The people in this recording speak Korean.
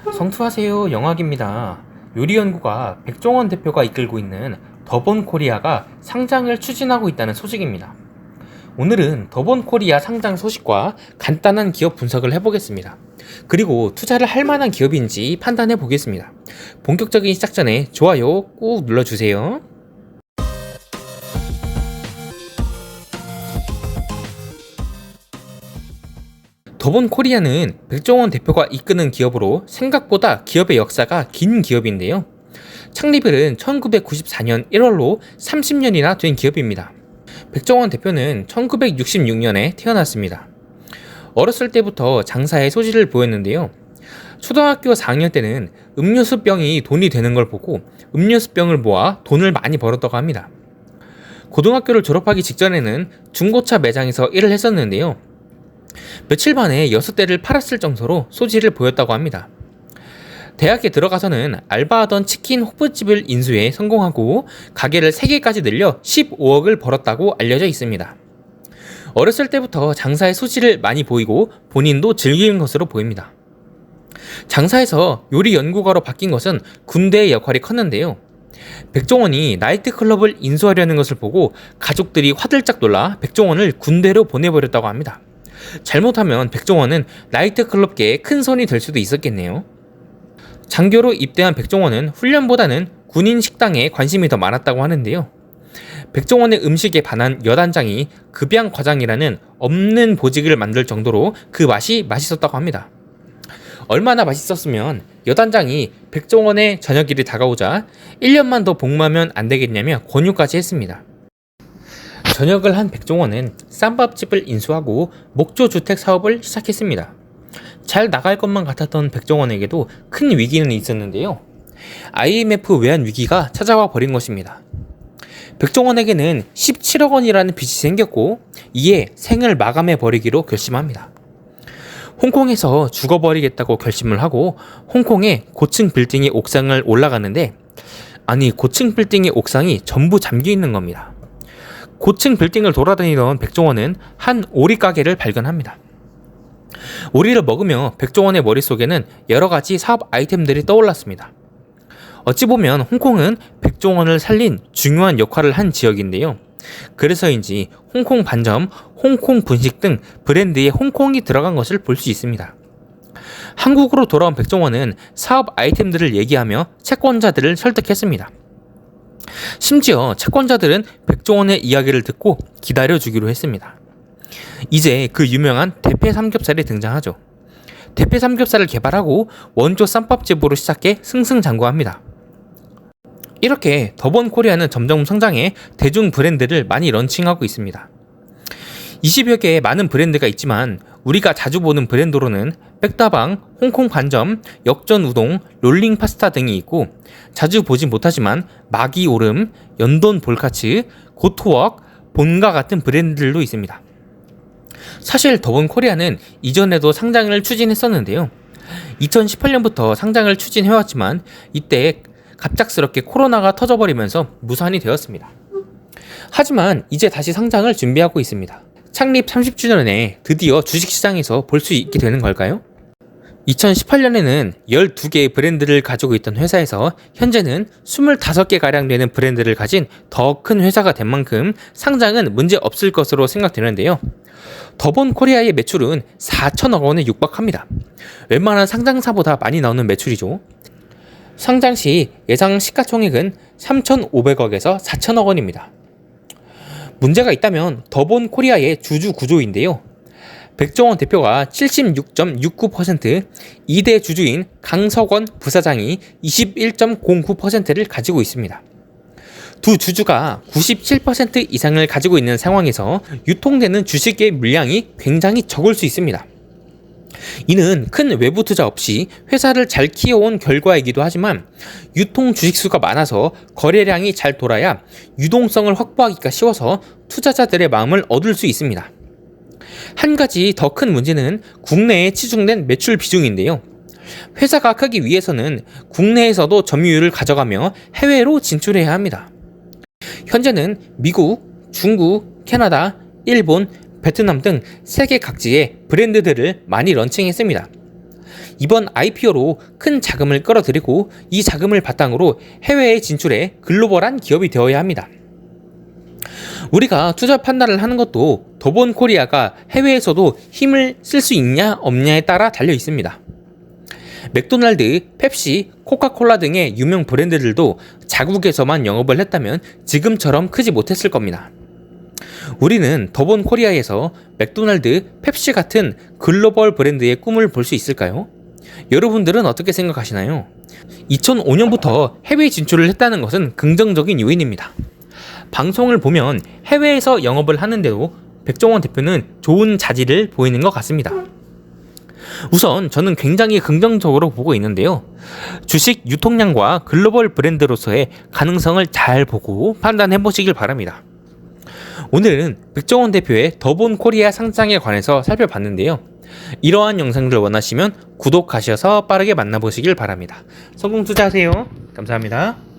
성투하세요, 영학입니다. 요리연구가 백종원 대표가 이끌고 있는 더본코리아가 상장을 추진하고 있다는 소식입니다. 오늘은 더본코리아 상장 소식과 간단한 기업 분석을 해보겠습니다. 그리고 투자를 할 만한 기업인지 판단해 보겠습니다. 본격적인 시작 전에 좋아요 꾹 눌러주세요. 더본코리아는 백종원 대표가 이끄는 기업으로 생각보다 기업의 역사가 긴 기업인데요. 창립일은 1994년 1월로 30년이나 된 기업입니다. 백종원 대표는 1966년에 태어났습니다. 어렸을 때부터 장사에 소질을 보였는데요. 초등학교 4학년 때는 음료수병이 돈이 되는 걸 보고 음료수병을 모아 돈을 많이 벌었다고 합니다. 고등학교를 졸업하기 직전에는 중고차 매장에서 일을 했었는데요. 며칠 만에 6대를 팔았을 정도로 소질을 보였다고 합니다. 대학에 들어가서는 알바하던 치킨 호프집을 인수해 성공하고 가게를 3개까지 늘려 15억을 벌었다고 알려져 있습니다. 어렸을 때부터 장사에 소질을 많이 보이고 본인도 즐기는 것으로 보입니다. 장사에서 요리 연구가로 바뀐 것은 군대의 역할이 컸는데요. 백종원이 나이트클럽을 인수하려는 것을 보고 가족들이 화들짝 놀라 백종원을 군대로 보내버렸다고 합니다. 잘못하면 백종원은 나이트클럽계에 큰 손이 될 수도 있었겠네요. 장교로 입대한 백종원은 훈련보다는 군인 식당에 관심이 더 많았다고 하는데요. 백종원의 음식에 반한 여단장이 급양과장이라는 없는 보직을 만들 정도로 그 맛이 맛있었다고 합니다. 얼마나 맛있었으면 여단장이 백종원의 저녁일이 다가오자 1년만 더 복무하면 안 되겠냐며 권유까지 했습니다. 전역을 한 백종원은 쌈밥집을 인수하고 목조주택 사업을 시작했습니다. 잘 나갈 것만 같았던 백종원에게도 큰 위기는 있었는데요. IMF 외환 위기가 찾아와 버린 것입니다. 백종원에게는 17억 원이라는 빚이 생겼고 이에 생을 마감해 버리기로 결심합니다. 홍콩에서 죽어버리겠다고 결심을 하고 홍콩의 고층 빌딩의 옥상을 올라가는데 고층 빌딩의 옥상이 전부 잠겨 있는 겁니다. 고층 빌딩을 돌아다니던 백종원은 한 오리 가게를 발견합니다. 오리를 먹으며 백종원의 머릿속에는 여러가지 사업 아이템들이 떠올랐습니다. 어찌 보면 홍콩은 백종원을 살린 중요한 역할을 한 지역인데요. 그래서인지 홍콩 반점, 홍콩 분식 등 브랜드에 홍콩이 들어간 것을 볼 수 있습니다. 한국으로 돌아온 백종원은 사업 아이템들을 얘기하며 채권자들을 설득했습니다. 심지어 채권자들은 백종원의 이야기를 듣고 기다려주기로 했습니다. 이제 그 유명한 대패 삼겹살이 등장하죠. 대패 삼겹살을 개발하고 원조 쌈밥집으로 시작해 승승장구합니다. 이렇게 더본코리아는 점점 성장해 대중 브랜드를 많이 런칭하고 있습니다. 20여 개의 많은 브랜드가 있지만 우리가 자주 보는 브랜드로는 백다방, 홍콩 반점, 역전 우동, 롤링 파스타 등이 있고 자주 보진 못하지만 마기 오름, 연돈 볼카츠, 고토웍, 본가 같은 브랜드들도 있습니다. 사실 더본코리아는 이전에도 상장을 추진했었는데요. 2018년부터 상장을 추진해왔지만 이때 갑작스럽게 코로나가 터져버리면서 무산이 되었습니다. 하지만 이제 다시 상장을 준비하고 있습니다. 창립 30주년에 드디어 주식시장에서 볼 수 있게 되는 걸까요? 2018년에는 12개의 브랜드를 가지고 있던 회사에서 현재는 25개가량 되는 브랜드를 가진 더 큰 회사가 된 만큼 상장은 문제 없을 것으로 생각되는데요. 더본코리아의 매출은 4천억 원에 육박합니다. 웬만한 상장사보다 많이 나오는 매출이죠. 상장 시 예상 시가총액은 3,500억에서 4천억 원입니다. 문제가 있다면 더본코리아의 주주 구조인데요. 백종원 대표가 76.69%, 2대 주주인 강석원 부사장이 21.09%를 가지고 있습니다. 두 주주가 97% 이상을 가지고 있는 상황에서 유통되는 주식의 물량이 굉장히 적을 수 있습니다. 이는 큰 외부 투자 없이 회사를 잘 키워온 결과이기도 하지만 유통 주식수가 많아서 거래량이 잘 돌아야 유동성을 확보하기가 쉬워서 투자자들의 마음을 얻을 수 있습니다. 한 가지 더 큰 문제는 국내에 치중된 매출 비중인데요. 회사가 크기 위해서는 국내에서도 점유율을 가져가며 해외로 진출해야 합니다. 현재는 미국, 중국, 캐나다, 일본, 베트남 등 세계 각지의 브랜드들을 많이 런칭했습니다. 이번 IPO로 큰 자금을 끌어들이고 이 자금을 바탕으로 해외에 진출해 글로벌한 기업이 되어야 합니다. 우리가 투자 판단을 하는 것도 더본 코리아가 해외에서도 힘을 쓸 수 있냐 없냐에 따라 달려 있습니다. 맥도날드, 펩시, 코카콜라 등의 유명 브랜드들도 자국에서만 영업을 했다면 지금처럼 크지 못했을 겁니다. 우리는 더본 코리아에서 맥도날드, 펩시 같은 글로벌 브랜드의 꿈을 볼 수 있을까요? 여러분들은 어떻게 생각하시나요? 2005년부터 해외 진출을 했다는 것은 긍정적인 요인입니다. 방송을 보면 해외에서 영업을 하는데도 백종원 대표는 좋은 자질을 보이는 것 같습니다. 우선 저는 굉장히 긍정적으로 보고 있는데요. 주식 유통량과 글로벌 브랜드로서의 가능성을 잘 보고 판단해 보시길 바랍니다. 오늘은 백종원 대표의 더본 코리아 상장에 관해서 살펴봤는데요. 이러한 영상들 원하시면 구독하셔서 빠르게 만나보시길 바랍니다. 성공 투자하세요. 감사합니다.